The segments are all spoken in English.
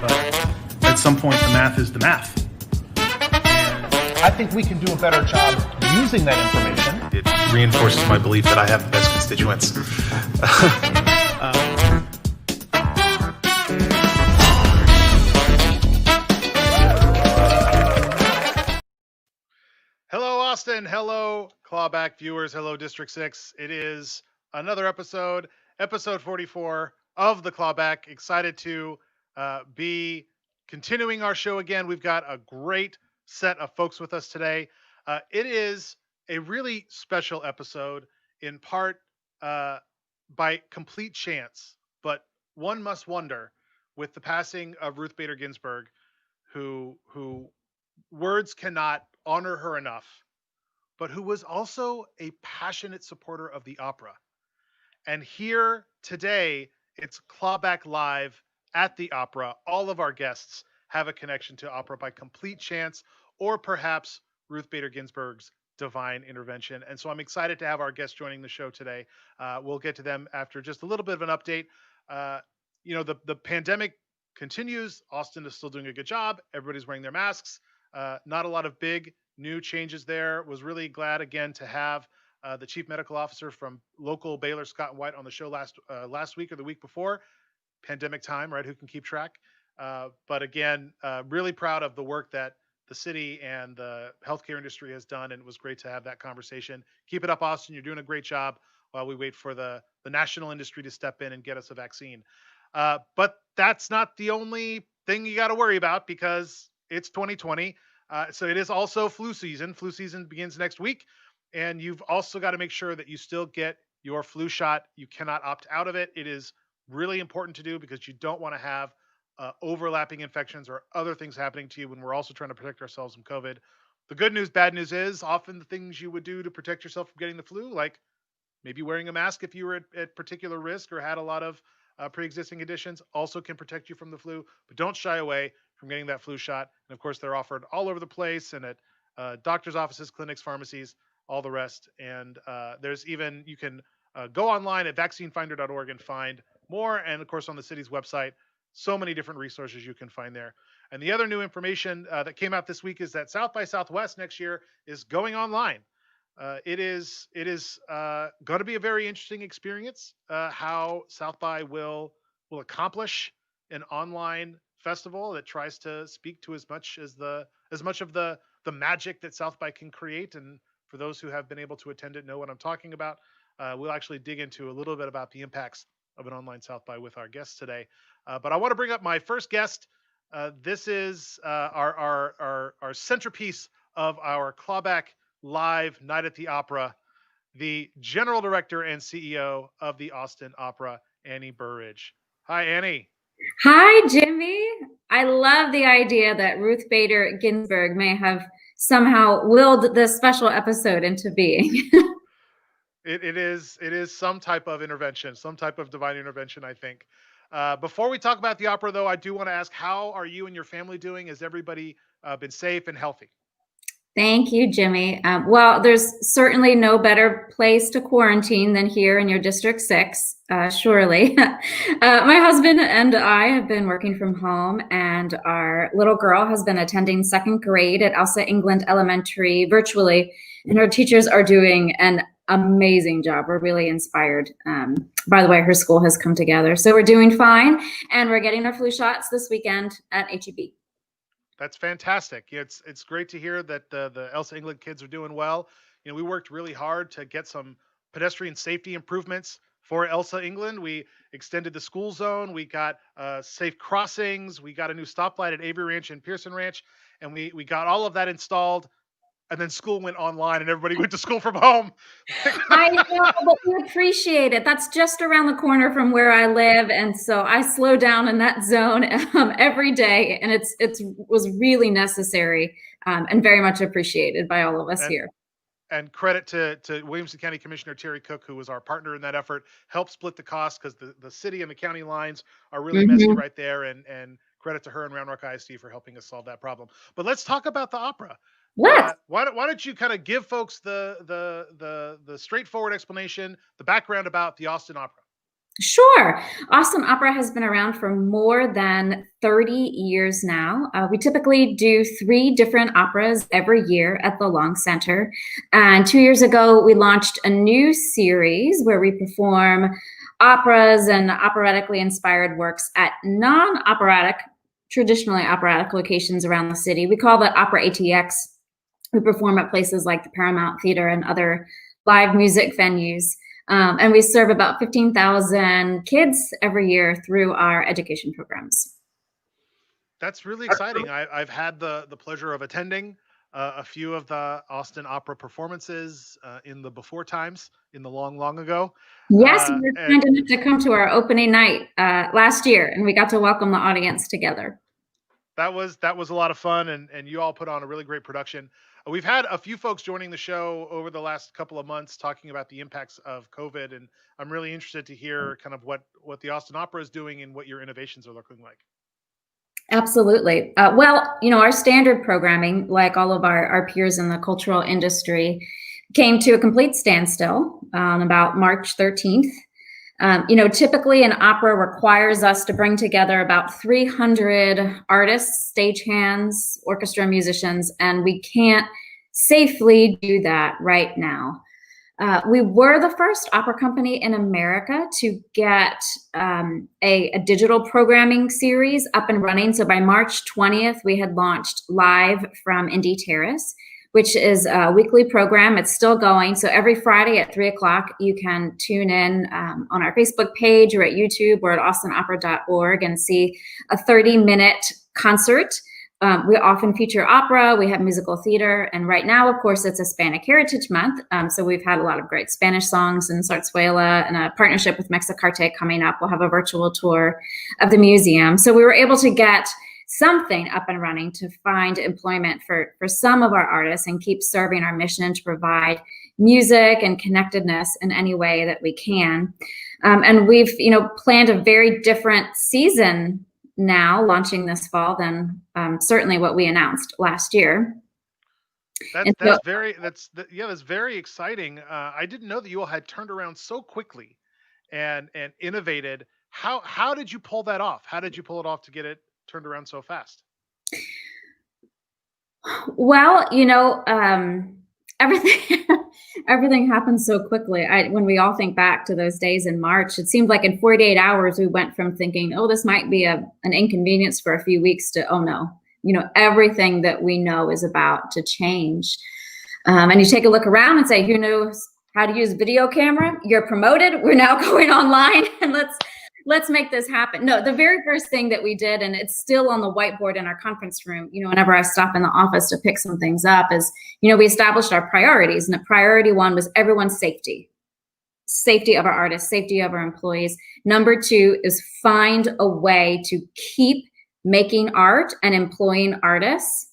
But at some point, the math is the math. I think we can do a better job using that information. It reinforces my belief that I have the best constituents. Hello, Austin. Hello, Clawback viewers. Hello, District 6. It is another episode 44 of the Clawback. Excited to be continuing our show again. We've got a great set of folks with us today. It is a really special episode, in part by complete chance, but one must wonder, with the passing of Ruth Bader Ginsburg, who words cannot honor her enough, but who was also a passionate supporter of the opera. And here today, it's Clawback Live at the opera. All of our guests have a connection to opera by complete chance, or perhaps Ruth Bader Ginsburg's divine intervention. And so I'm excited to have our guests joining the show today. We'll get to them after just a little bit of an update. The pandemic continues. Austin is still doing a good job. Everybody's wearing their masks. Not a lot of big new changes there. Was really glad again to have the chief medical officer from local Baylor, Scott White, on the show last week or the week before. Pandemic time, right? Who can keep track? But again, really proud of the work that the city and the healthcare industry has done, and it was great to have that conversation. Keep it up, Austin. You're doing a great job while we wait for the national industry to step in and get us a vaccine. But that's not the only thing you got to worry about, because it's 2020. So it is also flu season. Flu season begins next week, and you've also got to make sure that you still get your flu shot. You cannot opt out of it. It is really important to do, because you don't want to have overlapping infections or other things happening to you when we're also trying to protect ourselves from COVID. The good news, bad news is often the things you would do to protect yourself from getting the flu, like maybe wearing a mask if you were at particular risk or had a lot of pre-existing conditions, also can protect you from the flu. But don't shy away from getting that flu shot. And of course, they're offered all over the place and at doctors' offices, clinics, pharmacies, all the rest. And there's even, you can go online at vaccinefinder.org and find more. And of course, on the city's website, so many different resources you can find there. And the other new information that came out this week is that South by Southwest next year is going online. It is going to be a very interesting experience, how South by will accomplish an online festival that tries to speak to as much of the magic that South by can create. And for those who have been able to attend it, know what I'm talking about. We'll actually dig into a little bit about the impacts of an online South by with our guests today. But I want to bring up my first guest. This is our centerpiece of our Clawback Live Night at the Opera, the General Director and CEO of the Austin Opera, Annie Burridge. Hi, Annie. Hi, Jimmy. I love the idea that Ruth Bader Ginsburg may have somehow willed this special episode into being. It is some type of intervention, some type of divine intervention, I think. Before we talk about the opera, though, I do want to ask, how are you and your family doing? Has everybody been safe and healthy? Thank you, Jimmy. Well, there's certainly no better place to quarantine than here in your District 6, surely. My husband and I have been working from home, and our little girl has been attending second grade at Elsa England Elementary virtually, and her teachers are doing an amazing job. We're really inspired by the way her school has come together. So we're doing fine, and we're getting our flu shots this weekend at HEB. That's fantastic. It's great to hear that the Elsa England kids are doing well. We worked really hard to get some pedestrian safety improvements for Elsa England. We extended the school zone. We got safe crossings. We got a new stoplight at Avery Ranch and Pearson Ranch, and we got all of that installed. And then school went online and everybody went to school from home. I know, but we appreciate it. That's just around the corner from where I live. And so I slow down in that zone every day. And it was really necessary and very much appreciated by all of us here. And credit to Williamson County Commissioner Terry Cook, who was our partner in that effort, helped split the cost, because the city and the county lines are really messy right there. And credit to her and Round Rock ISD for helping us solve that problem. But let's talk about the opera. Why don't you kind of give folks the straightforward explanation, the background about the Austin Opera? Sure. Austin Opera has been around for more than 30 years now. We typically do 3 different operas every year at the Long Center. And 2 years ago, we launched a new series where we perform operas and operatically inspired works at non-operatic, traditionally operatic locations around the city. We call that Opera ATX. We perform at places like the Paramount Theater and other live music venues. And we serve about 15,000 kids every year through our education programs. That's really exciting. I've had the pleasure of attending a few of the Austin Opera performances in the before times, in the long, long ago. Yes, you were And kind enough to come to our opening night last year, and we got to welcome the audience together. that was a lot of fun, and you all put on a really great production. We've had a few folks joining the show over the last couple of months talking about the impacts of COVID, and I'm really interested to hear kind of what the Austin Opera is doing and what your innovations are looking like. Absolutely. Well, our standard programming, like all of our peers in the cultural industry, came to a complete standstill about March 13th. Typically an opera requires us to bring together about 300 artists, stagehands, orchestra musicians, and we can't safely do that right now. We were the first opera company in America to get a digital programming series up and running. So by March 20th, we had launched Live from Indy Terrace, which is a weekly program. It's still going. So every Friday at 3 o'clock, you can tune in on our Facebook page or at YouTube or at austinopera.org and see a 30-minute concert. We often feature opera, we have musical theater, and right now, of course, it's Hispanic Heritage Month, so we've had a lot of great Spanish songs and zarzuela, and a partnership with Mexicarte coming up. We'll have a virtual tour of the museum. So we were able to get something up and running to find employment for some of our artists and keep serving our mission to provide music and connectedness in any way that we can. And we've, planned a very different season now launching this fall than certainly what we announced last year. That's And so, that's very exciting. I didn't know that you all had turned around so quickly and innovated. How did you pull that off? How did you pull it off to get it turned around so fast? well, everything everything happened so quickly. When we all think back to those days in March, it seemed like in 48 hours we went from thinking, oh, this might be an inconvenience for a few weeks to, oh no, everything that we know is about to change. And you take a look around and say, who knows how to use video camera? You're promoted. We're now going online, and let's make this happen. No, the very first thing that we did, and it's still on the whiteboard in our conference room, whenever I stop in the office to pick some things up, is, we established our priorities. And the priority 1 was everyone's safety. Safety of our artists, safety of our employees. Number 2 is find a way to keep making art and employing artists.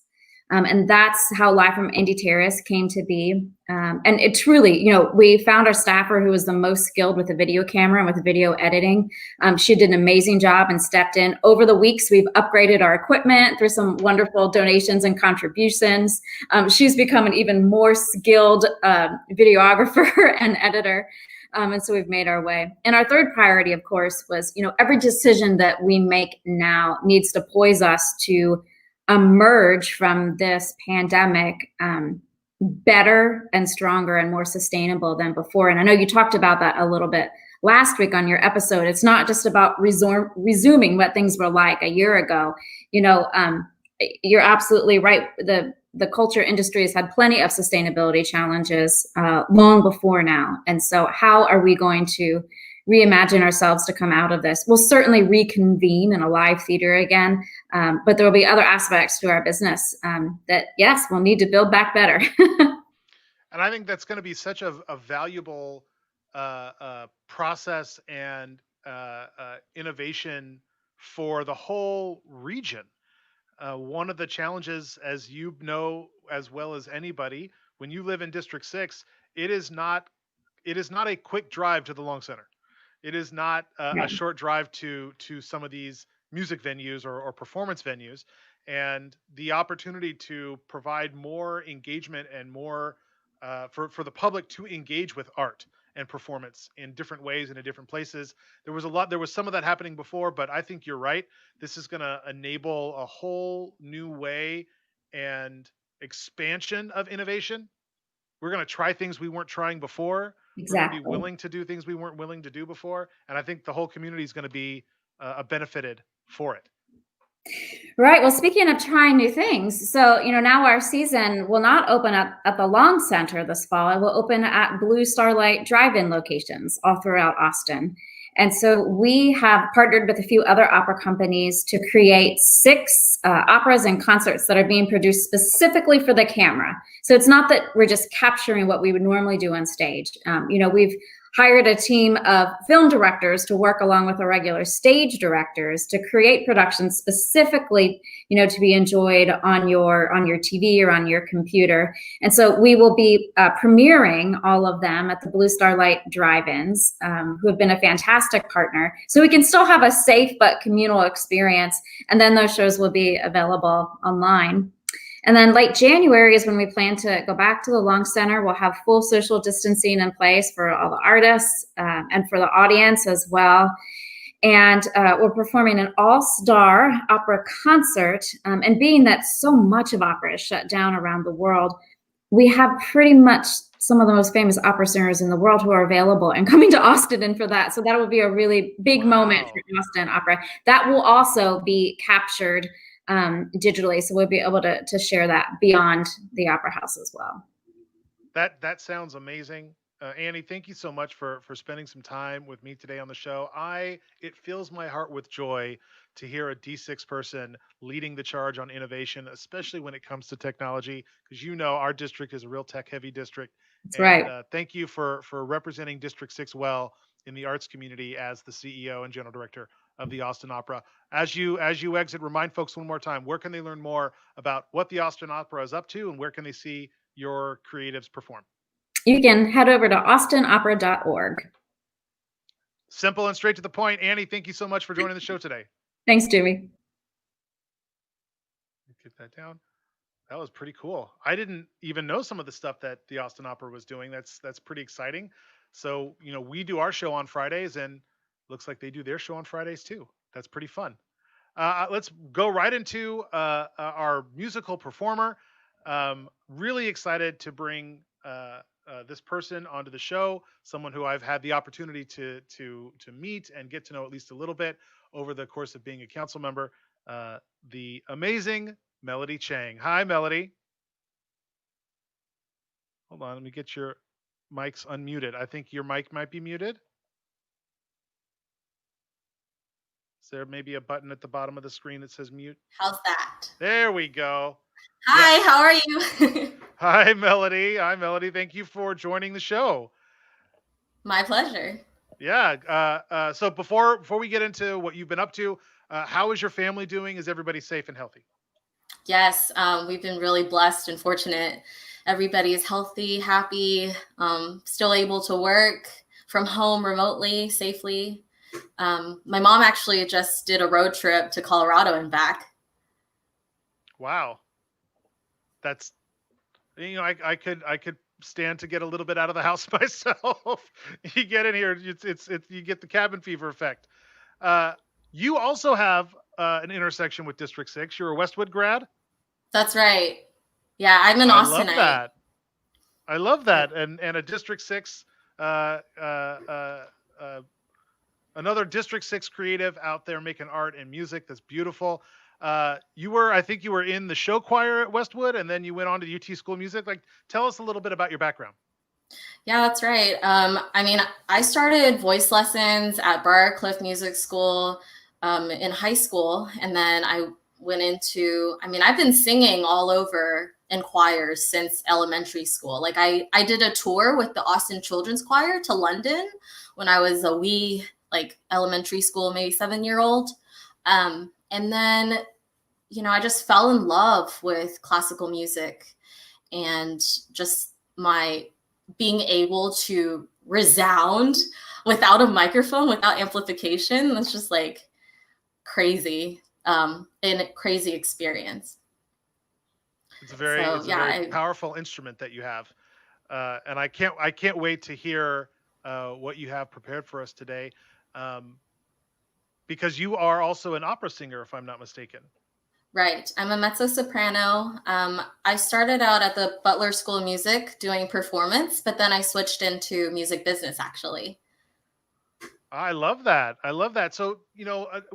And that's how Live from Indy Terrace came to be. And it truly, we found our staffer who was the most skilled with the video camera and with video editing. She did an amazing job and stepped in. Over the weeks, we've upgraded our equipment through some wonderful donations and contributions. She's become an even more skilled videographer and editor. And so we've made our way. And our third priority, of course, was, every decision that we make now needs to poise us to emerge from this pandemic better and stronger and more sustainable than before. And I know you talked about that a little bit last week on your episode. It's not just about resuming what things were like a year ago. You're absolutely right. The culture industry has had plenty of sustainability challenges long before now. And so how are we going to reimagine ourselves to come out of this? We'll certainly reconvene in a live theater again, but there will be other aspects to our business that, yes, we'll need to build back better. And I think that's going to be such a valuable process and innovation for the whole region. One of the challenges, as you know as well as anybody, when you live in District 6, it is not a quick drive to the Long Center. It is not a short drive to some of these music venues or performance venues, and the opportunity to provide more engagement and more for the public to engage with art and performance in different ways and in different places. There was some of that happening before, but I think you're right. This is going to enable a whole new way and expansion of innovation. We're going to try things we weren't trying before. We're going to be Exactly. willing to do things we weren't willing to do before. And I think the whole community is going to be benefited for it. Right. Well, speaking of trying new things, so now our season will not open up at the Long Center this fall. It will open at Blue Starlight drive-in locations all throughout Austin. And so we have partnered with a few other opera companies to create 6 operas and concerts that are being produced specifically for the camera. So it's not that we're just capturing what we would normally do on stage. We've hired a team of film directors to work along with our regular stage directors to create productions specifically, to be enjoyed on your TV or on your computer. And so we will be premiering all of them at the Blue Starlight drive-ins, who have been a fantastic partner. So we can still have a safe but communal experience. And then those shows will be available online. And then late January is when we plan to go back to the Long Center. We'll have full social distancing in place for all the artists and for the audience as well. And we're performing an all-star opera concert. And being that so much of opera is shut down around the world, we have pretty much some of the most famous opera singers in the world who are available and coming to Austin and for that. So that will be a really big moment for Austin Opera. That will also be captured digitally, so we'll be able to share that beyond the Opera House as well. That sounds amazing. Annie, thank you so much for spending some time with me today on the show. It fills my heart with joy to hear a D6 person leading the charge on innovation, especially when it comes to technology, because our district is a real tech-heavy district. That's right. Thank you for representing District 6 well in the arts community as the CEO and General Director of the Austin Opera. As you exit, remind folks one more time, where can they learn more about what the Austin Opera is up to, and where can they see your creatives perform? You can head over to austinopera.org. Simple and straight to the point. Annie, thank you so much for joining the show today. Thanks, Jimmy. Get that down. That was pretty cool. I didn't even know some of the stuff that the Austin Opera was doing. That's pretty exciting. So, we do our show on Fridays, and looks like they do their show on Fridays too. That's pretty fun. Let's go right into our musical performer. Really excited to bring this person onto the show, someone who I've had the opportunity to meet and get to know at least a little bit over the course of being a council member, the amazing Melody Chang. Hi, Melody. Hold on, let me get your mics unmuted. I think your mic might be muted. Is there maybe a button at the bottom of the screen that says mute? How's that? There we go. Hi, yeah. How are you? Hi, Melody. Hi, Melody. Thank you for joining the show. My pleasure. Yeah. So before we get into what you've been up to, how is your family doing? Is everybody safe and healthy? Yes, we've been really blessed and fortunate. Everybody is healthy, happy, still able to work from home remotely, safely. My mom actually just did a road trip to Colorado and back. Wow. That's, I could stand to get a little bit out of the house myself. You get in here, it's you get the cabin fever effect. You also have an intersection with District 6. You're a Westwood grad? That's right. Yeah, I'm an Austinite. I love that. And a District 6, another District 6 creative out there making art and music. That's beautiful. I think you were in the show choir at Westwood, and then you went on to UT School of Music. Tell us a little bit about your background. Yeah, that's right. I started voice lessons at Briarcliff Music School in high school, and then I went into, I've been singing all over in choirs since elementary school. I did a tour with the Austin Children's Choir to London when I was a wee, elementary school, maybe 7-year-old. And then, I just fell in love with classical music and just my being able to resound without a microphone, without amplification. That's just crazy, a crazy experience. It's a very powerful instrument that you have. And I can't wait to hear what you have prepared for us today, because you are also an opera singer, if I'm not mistaken. Right. I'm a mezzo-soprano. I started out at the Butler School of Music doing performance, but then I switched into music business, actually. I love that. I love that. So,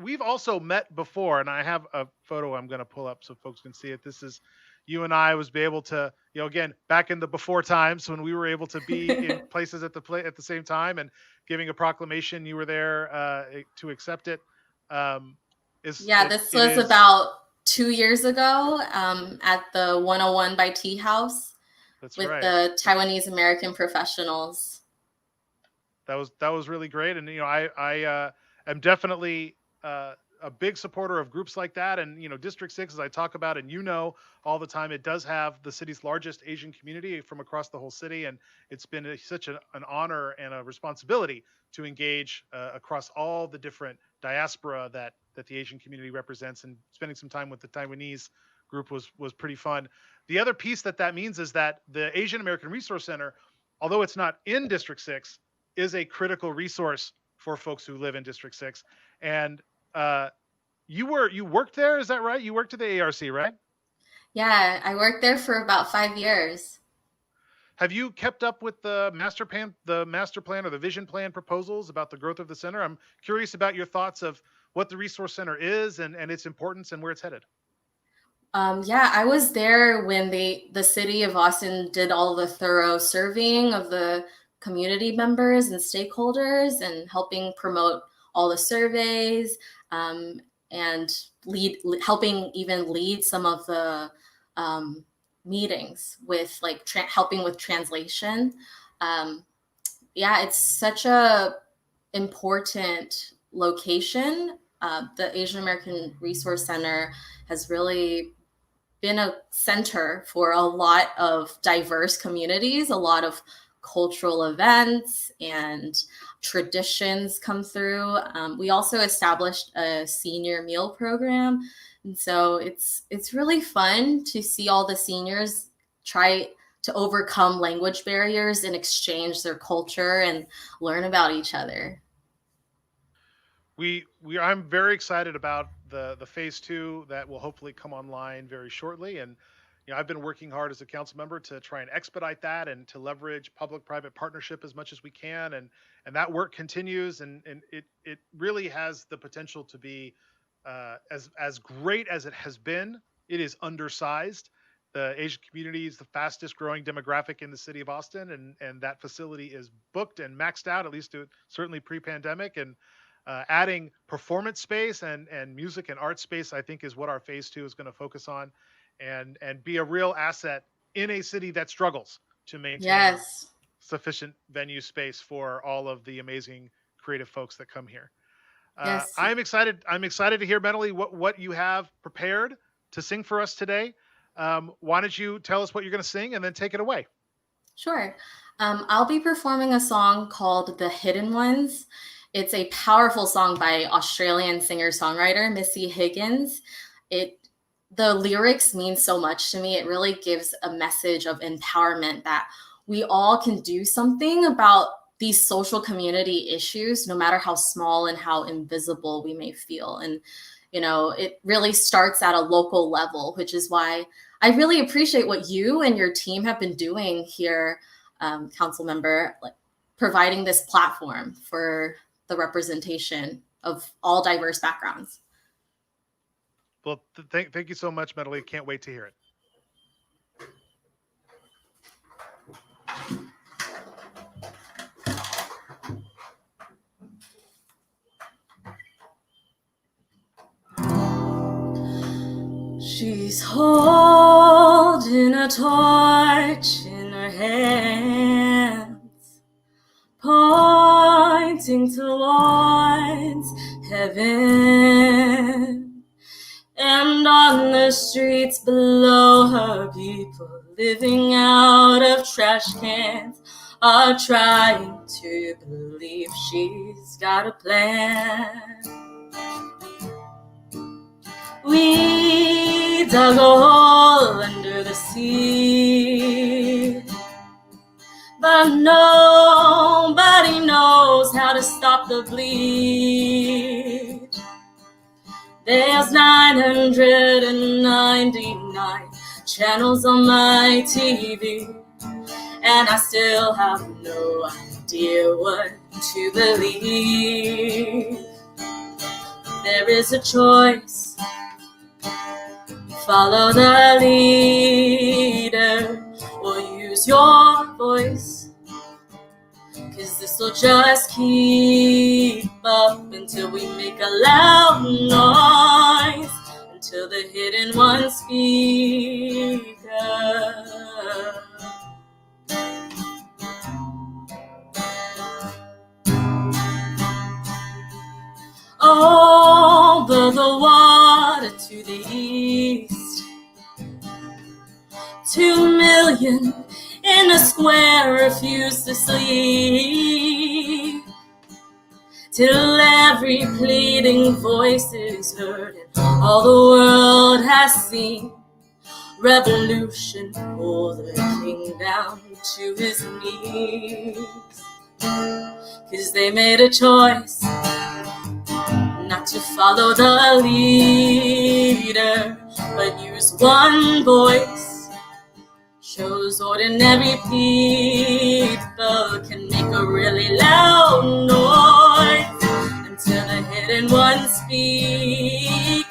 we've also met before, and I have a photo I'm going to pull up so folks can see it. This is you and I was be able to, again, back in the before times when we were able to be in places at the same time and giving a proclamation. You were there to accept it. This was about 2 years ago at the 101 by Tea House with the Taiwanese American professionals. That was really great, and I am definitely a big supporter of groups like that. And District 6, as I talk about, and all the time, it does have the city's largest Asian community from across the whole city, and it's been such an honor and a responsibility to engage across all the different diaspora that the Asian community represents. And spending some time with the Taiwanese group was pretty fun. The other piece that means is that the Asian American Resource Center, although it's not in District 6, is a critical resource for folks who live in District 6. And you worked there, is that right? You worked at the ARC, right? Yeah, I worked there for about 5 years. Have you kept up with the master plan or the vision plan proposals about the growth of the center? I'm curious about your thoughts of what the Resource Center is and its importance and where it's headed. Yeah, I was there when the city of Austin did all the thorough surveying of the community members and stakeholders and helping promote all the surveys and helping even lead some of the meetings with helping with translation. It's such a important location. The Asian American Resource Center has really been a center for a lot of diverse communities, a lot of cultural events and traditions come through. We also established a senior meal program. And so it's really fun to see all the seniors try to overcome language barriers and exchange their culture and learn about each other. I'm very excited about the phase 2 that will hopefully come online very shortly. And I've been working hard as a council member to try and expedite that and to leverage public-private partnership as much as we can. And that work continues, and it really has the potential to be as great as it has been. It is undersized. The Asian community is the fastest growing demographic in the city of Austin, and that facility is booked and maxed out, at least certainly pre-pandemic. And adding performance space and music and art space, I think, is what our phase 2 is going to focus on. And be a real asset in a city that struggles to maintain sufficient venue space for all of the amazing creative folks that come here. I'm excited to hear, Melody, what you have prepared to sing for us today. Why don't you tell us what you're going to sing and then take it away? Sure. I'll be performing a song called The Hidden Ones. It's a powerful song by Australian singer-songwriter Missy Higgins. The lyrics mean so much to me. It really gives a message of empowerment that we all can do something about these social community issues, no matter how small and how invisible we may feel. And, it really starts at a local level, which is why I really appreciate what you and your team have been doing here, council member, providing this platform for the representation of all diverse backgrounds. Well, thank you so much, Melody. Can't wait to hear it. She's holding a torch in her hands, pointing towards heaven. And on the streets below her, people living out of trash cans are trying to believe she's got a plan. We dug a hole under the sea, but nobody stop the bleed. There's 999 channels on my TV, and I still have no idea what to believe. There is a choice. Follow the leader or use your voice, 'cause this'll just keep up until we make a loud noise, until the hidden one speaks up. Over the water to the east, 2 million in a square refuse to sleep, till every pleading voice is heard and all the world has seen. Revolution pull the king down to his knees, 'cause they made a choice not to follow the leader, but use one voice. Shows ordinary people can make a really loud noise until the hidden one speaks.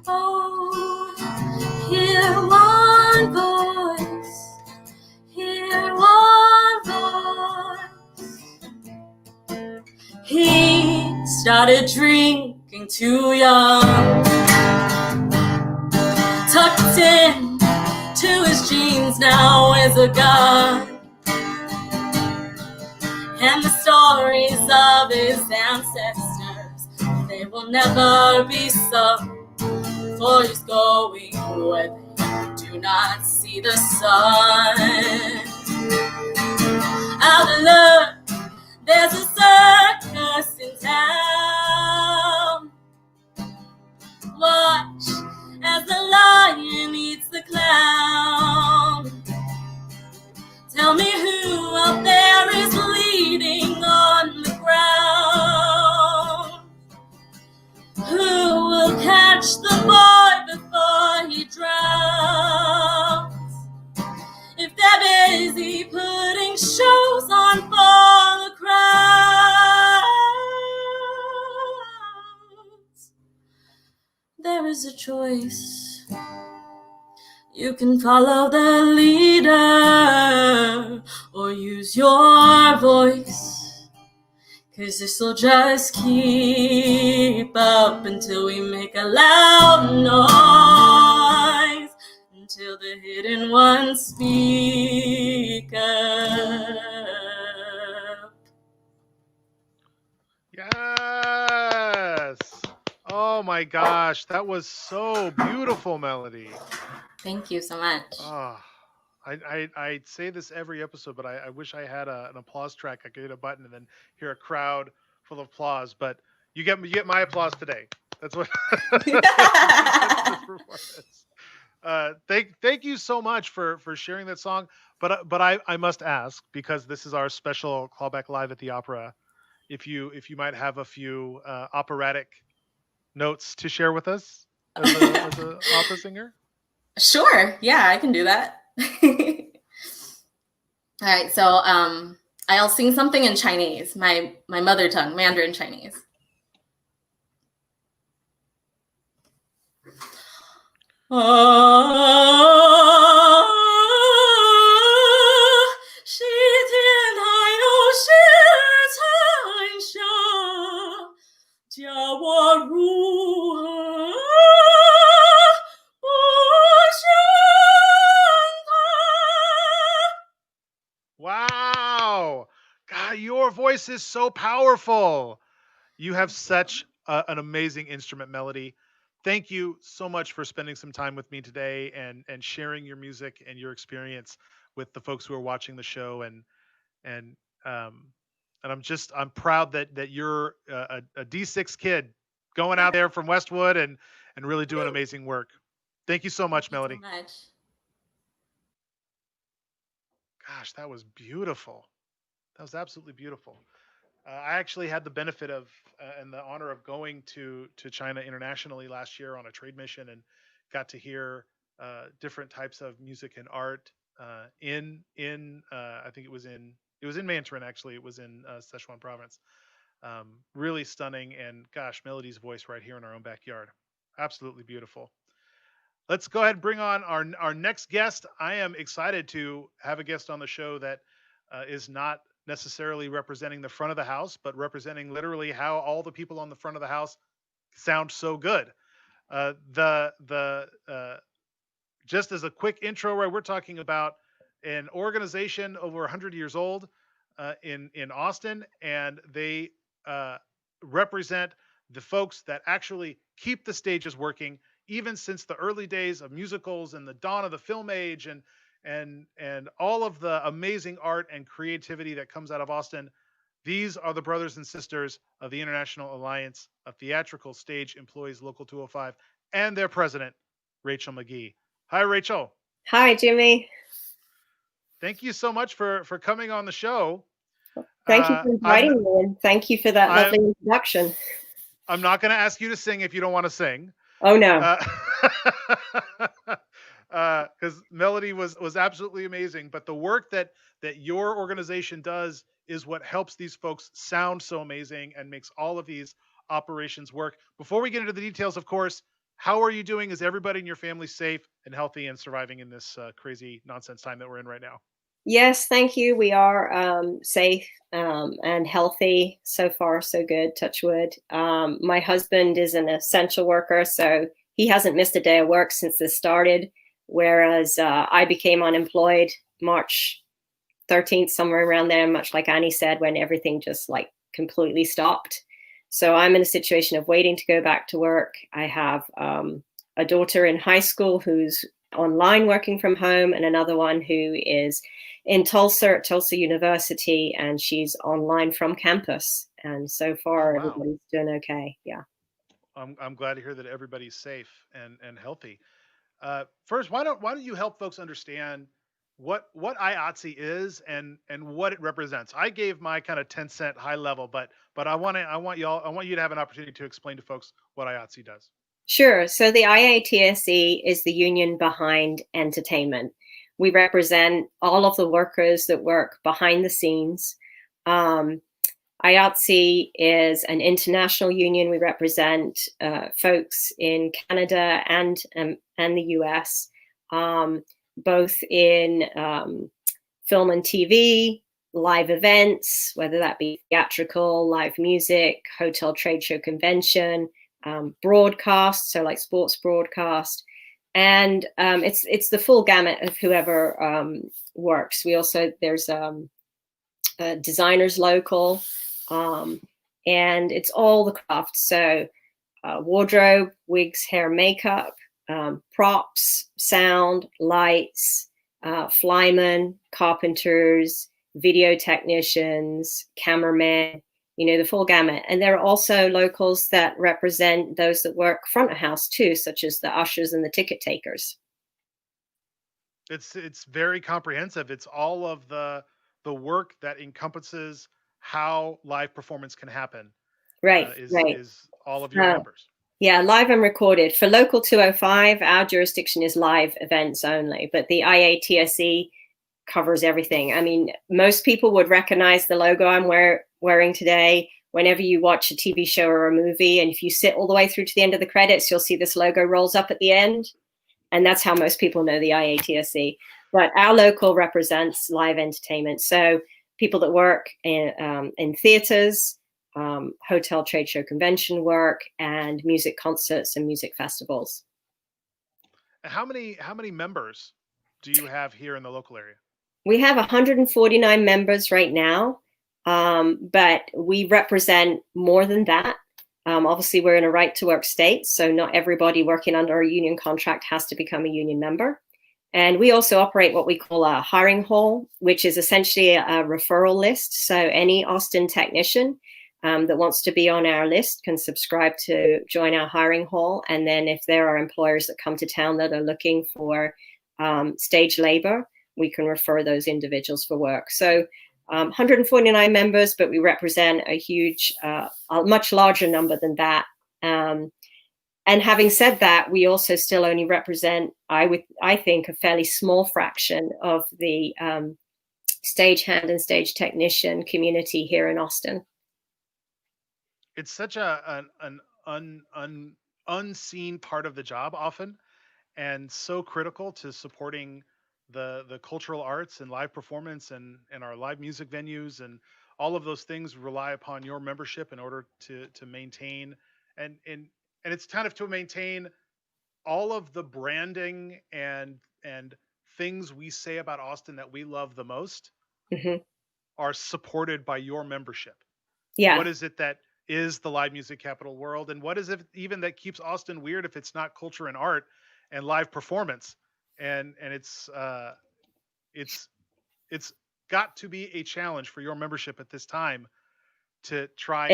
Oh, hear one voice, hear one voice. He started drinking too young, tucked in to his jeans now is a gun, and the stories of his ancestors, they will never be sung, for he's going where they do not see the sun. Out of luck, there's a circus in town. Watch as the lion eats the clown. Tell me who out there is bleeding on the ground. Who will catch the boy before he drowns? If they're busy putting shows on for the crowds, there is a choice. You can follow the leader or use your voice, 'cause this'll just keep up until we make a loud noise, until the hidden ones speak up. Yes. Oh my gosh, that was so beautiful, Melody. Thank you so much. Oh, I say this every episode, but I wish I had an applause track. I could hit a button and then hear a crowd full of applause. But you get my applause today. That's what. That's this performance. Thank you so much for sharing that song. But I must ask, because this is our special Clawback Live at the Opera, if you might have a few operatic notes to share with us as a opera singer. Sure. Yeah, I can do that. All right. So I'll sing something in Chinese, my mother tongue, Mandarin Chinese. Wow. God, your voice is so powerful. You have such an amazing instrument, Melody. Thank you so much for spending some time with me today and sharing your music and your experience with the folks who are watching the show, and um and I'm proud that you're a D6 kid going out there from Westwood and really doing amazing work. Thank you so much, Thank you Melody. so much. Gosh, that was beautiful. That was absolutely beautiful. I actually had the benefit of and the honor of going to China internationally last year on a trade mission, and got to hear different types of music and art in I think it was in Mandarin, actually. It was in Sichuan province. Really stunning, and gosh, Melody's voice right here in our own backyard. Absolutely beautiful. Let's go ahead and bring on our next guest. I am excited to have a guest on the show that is not necessarily representing the front of the house, but representing literally how all the people on the front of the house sound so good. The Just as a quick intro, right, we're talking about an organization over 100 years old in Austin, and they represent the folks that actually keep the stages working, even since the early days of musicals and the dawn of the film age, and all of the amazing art and creativity that comes out of Austin. These are the brothers and sisters of the International Alliance of Theatrical Stage Employees Local 205 and their president, Rachel Magee. Hi, Rachel. Hi, Jimmy. Thank you so much for coming on the show. Thank you for inviting me, and thank you for that lovely introduction. I'm not going to ask you to sing if you don't want to sing. Oh, no. Because Melody was absolutely amazing. But the work that your organization does is what helps these folks sound so amazing and makes all of these operations work. Before we get into the details, of course, how are you doing? Is everybody in your family safe and healthy and surviving in this crazy nonsense time that we're in right now? Yes, thank you. We are safe and healthy. So far, so good. Touch wood. My husband is an essential worker, so he hasn't missed a day of work since this started, whereas I became unemployed March 13th, somewhere around there, much like Annie said, when everything just like completely stopped. So I'm in a situation of waiting to go back to work. I have a daughter in high school who's online working from home, and another one who is in Tulsa at Tulsa University, and she's online from campus. And so far, everybody's doing okay. Yeah. I'm glad to hear that everybody's safe and healthy. First, why don't you help folks understand what IATSE is and what it represents? I gave my kind of 10-cent high level, but I want you to have an opportunity to explain to folks what IATSE does. Sure. So the IATSE is the union behind entertainment. We represent all of the workers that work behind the scenes. IATSE is an international union. We represent folks in Canada and the US, both in film and TV, live events, whether that be theatrical, live music, hotel, trade show, convention, broadcast, so like sports broadcast, and it's the full gamut of whoever works. We also, there's designers local, and it's all the crafts. So wardrobe, wigs, hair, makeup, props, sound, lights, flymen, carpenters, video technicians, cameramen, the full gamut. And there are also locals that represent those that work front of house too, such as the ushers and the ticket takers. It's very comprehensive. It's all of the work that encompasses how live performance can happen. Right. Is all of your members. Yeah, live and recorded. For Local 205, our jurisdiction is live events only, but the IATSE covers everything. I mean, most people would recognize the logo I'm wearing today whenever you watch a TV show or a movie. And if you sit all the way through to the end of the credits, you'll see this logo rolls up at the end. And that's how most people know the IATSE. But our local represents live entertainment. So people that work in theaters, hotel, trade show, convention work, and music concerts and music festivals. How many members do you have here in the local area? We have 149 members right now, but we represent more than that. Obviously, we're in a right to work state, so not everybody working under a union contract has to become a union member. And we also operate what we call a hiring hall, which is essentially a referral list. So any Austin technician that wants to be on our list can subscribe to join our hiring hall. And then if there are employers that come to town that are looking for stage labor, we can refer those individuals for work. So 149 members, but we represent a much larger number than that. And having said that, we also still only represent, I think, a fairly small fraction of the stagehand and stage technician community here in Austin. It's such an unseen part of the job often, and so critical to supporting the cultural arts and live performance and our live music venues, and all of those things rely upon your membership in order to maintain and it's kind of to maintain all of the branding and things we say about Austin that we love the most are supported by your membership. Yeah. What is it that is the live music capital world, and what is it even that keeps Austin weird if it's not culture and art and live performance? And it's got to be a challenge for your membership at this time to try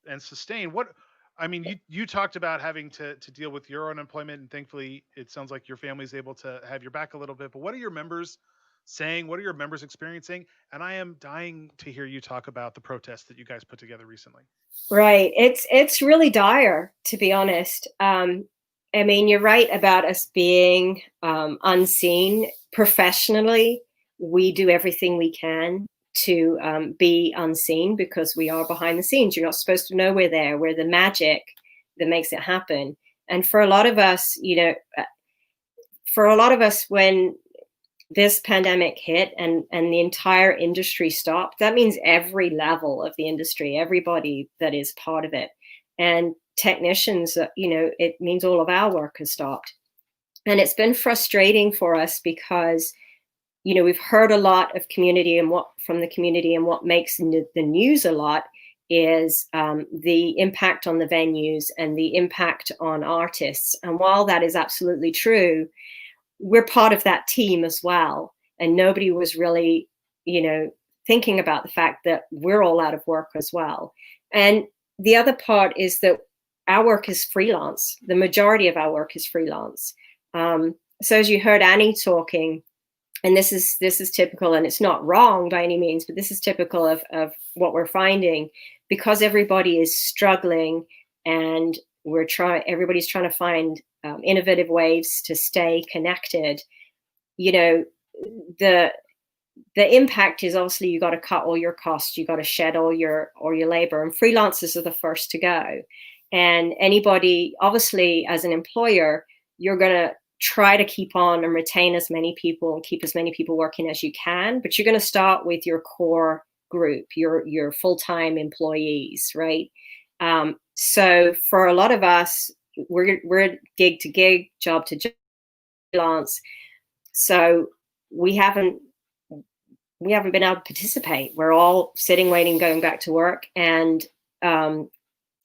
and sustain. What I mean, you talked about having to deal with your unemployment, and thankfully it sounds like your family's able to have your back a little bit, but what are your members saying? What are your members experiencing? And I am dying to hear you talk about the protests that you guys put together recently. Right. It's really dire, to be honest. I mean, you're right about us being unseen. Professionally, we do everything we can to be unseen because we are behind the scenes. You're not supposed to know we're there. We're the magic that makes it happen. And for a lot of us, when this pandemic hit and the entire industry stopped, that means every level of the industry, everybody that is part of it, and technicians, it means all of our work has stopped. And it's been frustrating for us because we've heard a lot of community and from the community, and what makes the news a lot is the impact on the venues and the impact on artists. And while that is absolutely true, we're part of that team as well. And nobody was really, thinking about the fact that we're all out of work as well. And the other part is that our work is freelance. The majority of our work is freelance. So as you heard Annie talking, and this is typical, and it's not wrong by any means, but this is typical of what we're finding, because everybody is struggling and everybody's trying to find innovative ways to stay connected. The impact is obviously you got to cut all your costs, you got to shed all your labor, and freelancers are the first to go. And anybody, obviously, as an employer, you're going to try to keep on and retain as many people and keep as many people working as you can, but you're going to start with your core group, your full-time employees, right? So for a lot of us, we're gig to gig, job to job, freelance. So we haven't been able to participate. We're all sitting, waiting, going back to work, and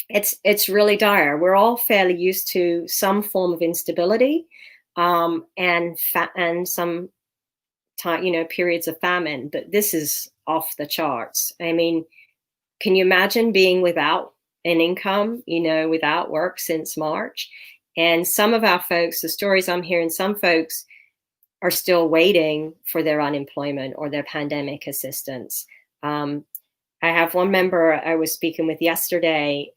it's really dire. We're all fairly used to some form of instability, and some time, periods of famine, but this is off the charts. I mean, can you imagine being without an income, without work since March? And some of our folks, the stories I'm hearing, some folks are still waiting for their unemployment or their pandemic assistance. I have one member I was speaking with yesterday.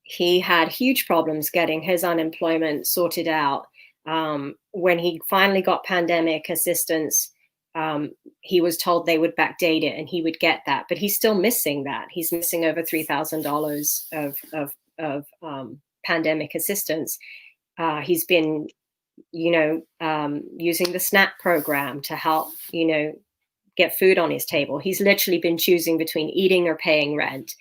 He had huge problems getting his unemployment sorted out. When he finally got pandemic assistance, he was told they would backdate it and he would get that, but he's still missing that. He's missing over $3,000 of pandemic assistance. He's been, using the SNAP program to help, get food on his table. He's literally been choosing between eating or paying rent.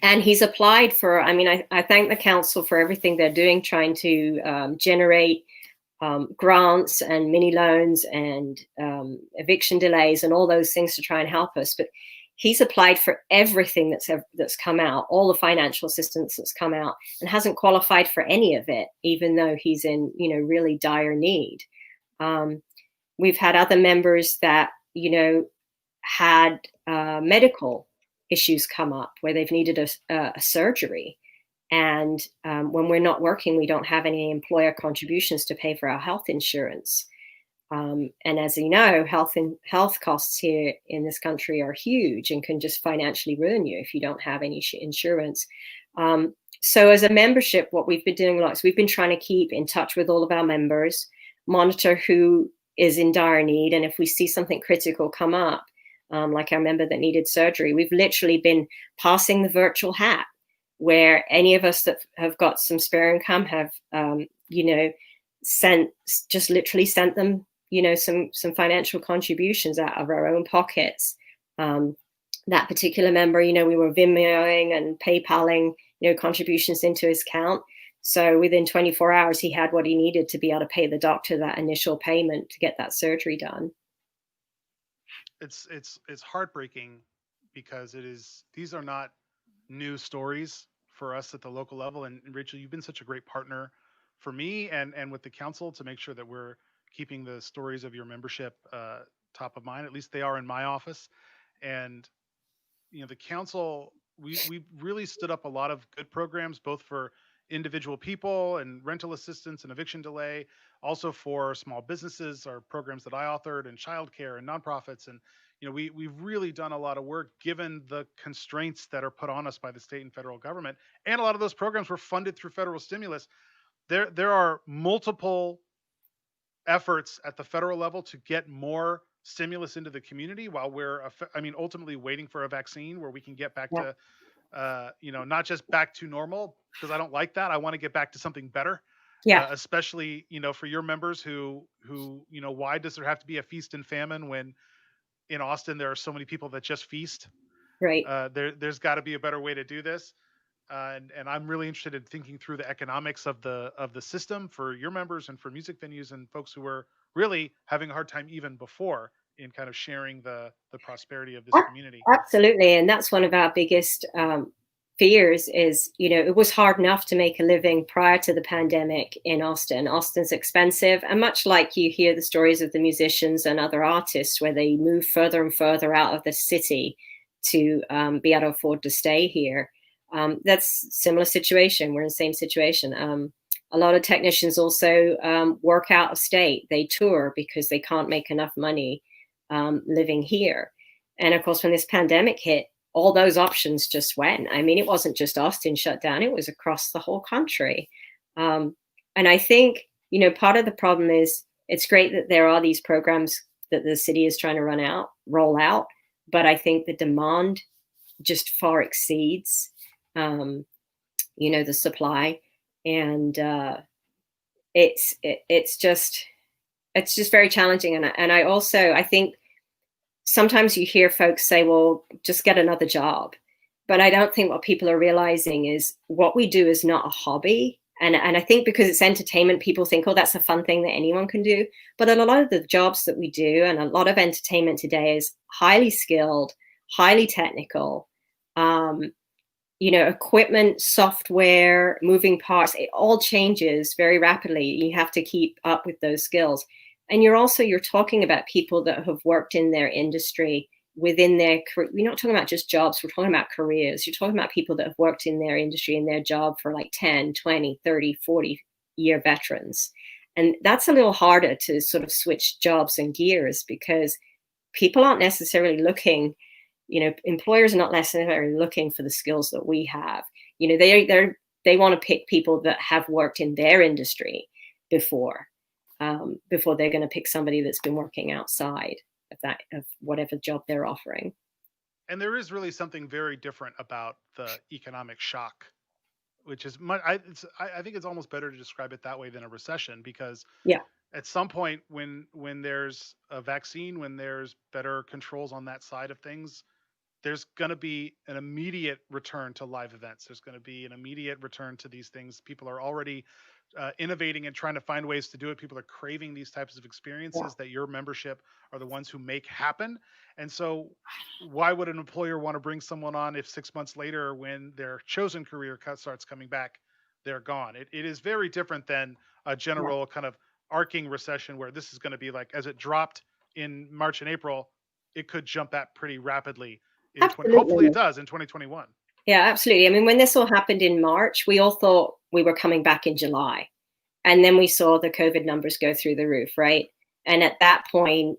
And he's applied for, I thank the council for everything they're doing, trying to generate grants and mini loans and eviction delays and all those things to try and help us. But he's applied for everything that's come out, all the financial assistance that's come out, and hasn't qualified for any of it, even though he's in, really dire need. We've had other members that, had medical issues come up where they've needed a surgery. And when we're not working, we don't have any employer contributions to pay for our health insurance. And as you know, health costs here in this country are huge and can just financially ruin you if you don't have any insurance. So as a membership, what we've been doing a lot is we've been trying to keep in touch with all of our members, monitor who is in dire need. And if we see something critical come up, like our member that needed surgery, we've literally been passing the virtual hat, where any of us that have got some spare income have, literally sent them, some financial contributions out of our own pockets. That particular member, we were Venmoing and PayPaling, contributions into his account. So within 24 hours, he had what he needed to be able to pay the doctor that initial payment to get that surgery done. It's heartbreaking because these are not new stories for us at the local level. And Rachel, you've been such a great partner for me and with the council to make sure that we're keeping the stories of your membership top of mind. At least they are in my office. And the council, we really stood up a lot of good programs, both for individual people and rental assistance and eviction delay, also for small businesses, our programs that I authored, and childcare and nonprofits. And we've really done a lot of work given the constraints that are put on us by the state and federal government. And a lot of those programs were funded through federal stimulus. There are multiple efforts at the federal level to get more stimulus into the community while we're ultimately waiting for a vaccine where we can get back to not just back to normal, because I don't like that. I want to get back to something better. Especially for your members who why does there have to be a feast and famine when in Austin there are so many people that just feast? Right. There's got to be a better way to do this. And I'm really interested in thinking through the economics of the system for your members and for music venues and folks who were really having a hard time even before in kind of sharing the prosperity of this community. Absolutely. And that's one of our biggest fears is, it was hard enough to make a living prior to the pandemic in Austin. Austin's expensive. And much like you hear the stories of the musicians and other artists where they move further and further out of the city to be able to afford to stay here. That's a similar situation. We're in the same situation. A lot of technicians also work out of state. They tour because they can't make enough money living here. And of course, when this pandemic hit, all those options just went. I mean, it wasn't just Austin shut down. It was across the whole country. And I think, part of the problem is it's great that there are these programs that the city is trying to roll out. But I think the demand just far exceeds the supply, and it's just very challenging. And I think sometimes you hear folks say, well, just get another job. But I don't think what people are realizing is what we do is not a hobby. And I think because it's entertainment, people think, oh, that's a fun thing that anyone can do. But a lot of the jobs that we do and a lot of entertainment today is highly skilled, highly technical. Equipment, software, moving parts, it all changes very rapidly. You have to keep up with those skills. And you're talking about people that have worked in their industry within their career. We're not talking about just jobs, we're talking about careers. You're talking about people that have worked in their industry, in their job for like 10, 20, 30, 40 year veterans. And that's a little harder to sort of switch jobs and gears because people aren't necessarily looking, employers are not necessarily looking for the skills that we have. They want to pick people that have worked in their industry before they're going to pick somebody that's been working outside of whatever job they're offering. And there is really something very different about the economic shock, which is I think it's almost better to describe it that way than a recession, because at some point when there's a vaccine, when there's better controls on that side of things, there's going to be an immediate return to live events. There's going to be an immediate return to these things. People are already innovating and trying to find ways to do it. People are craving these types of experiences that your membership are the ones who make happen. And so why would an employer want to bring someone on if 6 months later, when their chosen career starts coming back, they're gone? It is very different than a general kind of arcing recession where this is going to be like, as it dropped in March and April, it could jump back pretty rapidly Absolutely. hopefully it does in 2021. Yeah, absolutely. I mean, when this all happened in March, we all thought we were coming back in July. And then we saw the COVID numbers go through the roof, right? And at that point,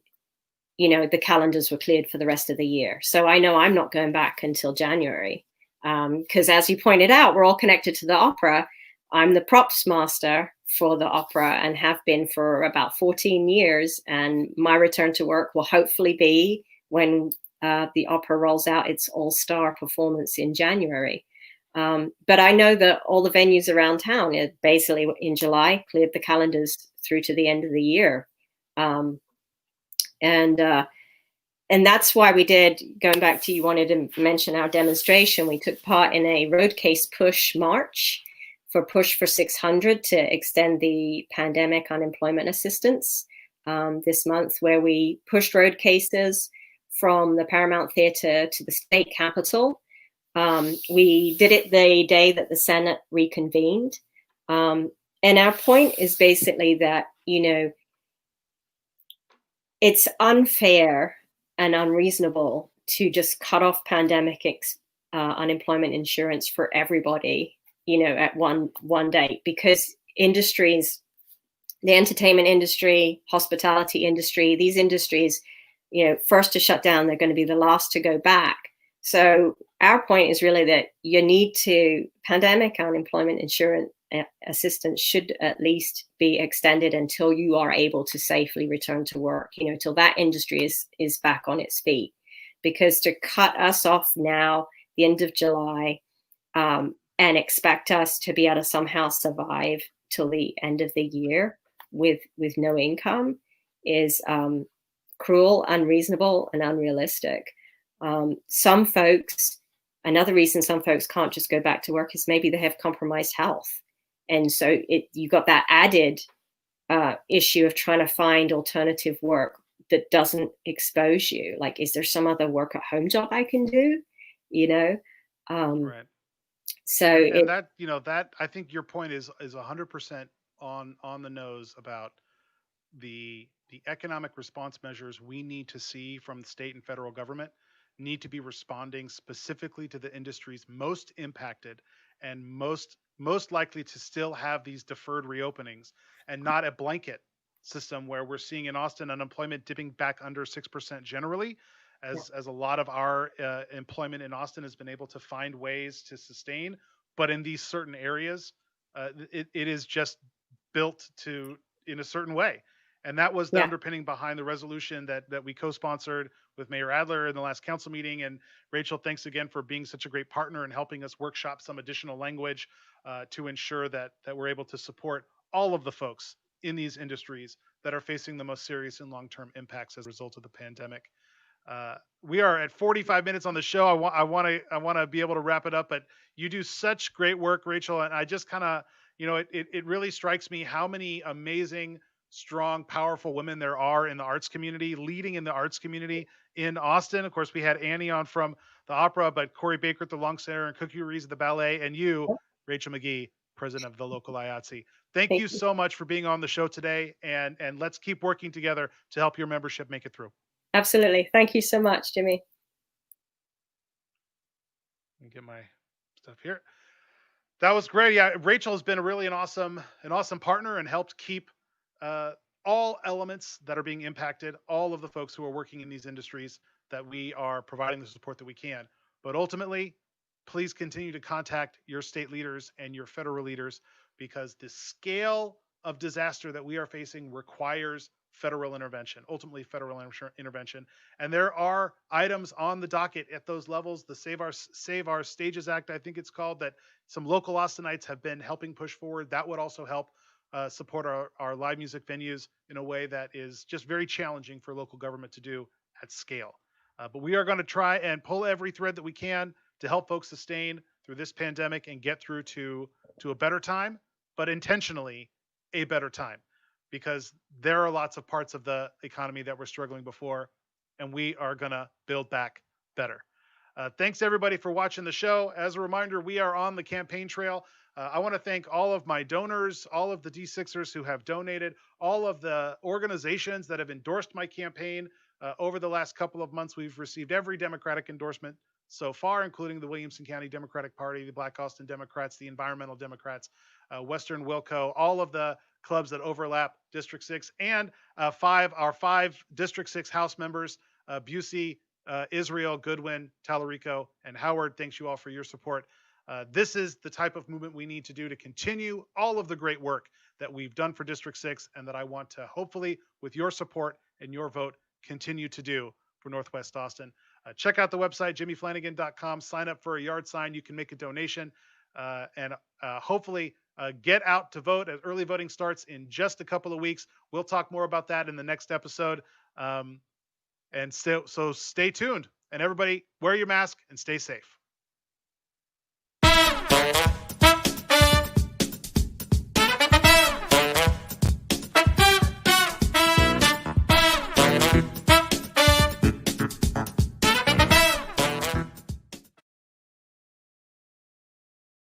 the calendars were cleared for the rest of the year. So I know I'm not going back until January. Because as you pointed out, we're all connected to the opera. I'm the props master for the opera and have been for about 14 years. And my return to work will hopefully be when the opera rolls out its all-star performance in January. But I know that all the venues around town, basically in July, cleared the calendars through to the end of the year. And that's why we did, going back to, you wanted to mention our demonstration, we took part in a road case push march for Push for 600 to extend the pandemic unemployment assistance this month, where we pushed road cases from the Paramount Theater to the state capitol. We did it the day that the Senate reconvened. And our point is basically that, it's unfair and unreasonable to just cut off pandemic unemployment insurance for everybody, at one date, because industries, the entertainment industry, hospitality industry, these industries, first to shut down, they're going to be the last to go back. So our point is really that pandemic unemployment insurance assistance should at least be extended until you are able to safely return to work, till that industry is back on its feet. Because to cut us off now, the end of July, and expect us to be able to somehow survive till the end of the year with no income is cruel, unreasonable, and unrealistic. Another reason some folks can't just go back to work is maybe they have compromised health. And so you got that added issue of trying to find alternative work that doesn't expose you. Like, is there some other work at home job I can do? Right. So that I think your point is 100% on the nose about the economic response measures we need to see from the state and federal government need to be responding specifically to the industries most impacted and most likely to still have these deferred reopenings, and not a blanket system where we're seeing in Austin unemployment dipping back under 6% generally, as a lot of our employment in Austin has been able to find ways to sustain. But in these certain areas, it is just built in a certain way. And that was the underpinning behind the resolution that we co-sponsored with Mayor Adler in the last council meeting. And Rachel, thanks again for being such a great partner and helping us workshop some additional language to ensure that we're able to support all of the folks in these industries that are facing the most serious and long-term impacts as a result of the pandemic. We are at 45 minutes on the show. I want to be able to wrap it up, but you do such great work, Rachel. And I just kind of, it really strikes me how many amazing, strong, powerful women there are in the arts community, leading in the arts community in Austin. Of course, we had Annie on from the opera, but Corey Baker at the Long Center and Cookie Rees at the ballet, and you, Rachel Magee, president of the local IATSE. Thank you so much for being on the show today, and let's keep working together to help your membership make it through. Absolutely. Thank you so much, Jimmy. Let me get my stuff here. That was great. Yeah, Rachel has been really an awesome partner and helped keep all elements that are being impacted, all of the folks who are working in these industries, that we are providing the support that we can. But ultimately, please continue to contact your state leaders and your federal leaders, because the scale of disaster that we are facing requires federal intervention, ultimately federal intervention. And there are items on the docket at those levels. The Save Our Stages Act, I think it's called, that some local Austinites have been helping push forward. That would also help support our live music venues in a way that is just very challenging for local government to do at scale. But we are going to try and pull every thread that we can to help folks sustain through this pandemic and get through to a better time, but intentionally a better time, because there are lots of parts of the economy that were struggling before, and we are going to build back better. Thanks everybody for watching the show. As a reminder, we are on the campaign trail. I want to thank all of my donors, all of the D6ers who have donated, all of the organizations that have endorsed my campaign. Over the last couple of months, we've received every Democratic endorsement so far, including the Williamson County Democratic Party, the Black Austin Democrats, the Environmental Democrats, Western Wilco, all of the clubs that overlap District 6, and our five District 6 House members, Busey, Israel, Goodwin, Tallarico, and Howard. Thanks you all for your support. This is the type of movement we need to do to continue all of the great work that we've done for District 6 and that I want to hopefully, with your support and your vote, continue to do for Northwest Austin. Check out the website, jimmyflanagan.com. Sign up for a yard sign. You can make a donation and hopefully get out to vote as early voting starts in just a couple of weeks. We'll talk more about that in the next episode. And so stay tuned. And everybody, wear your mask and stay safe.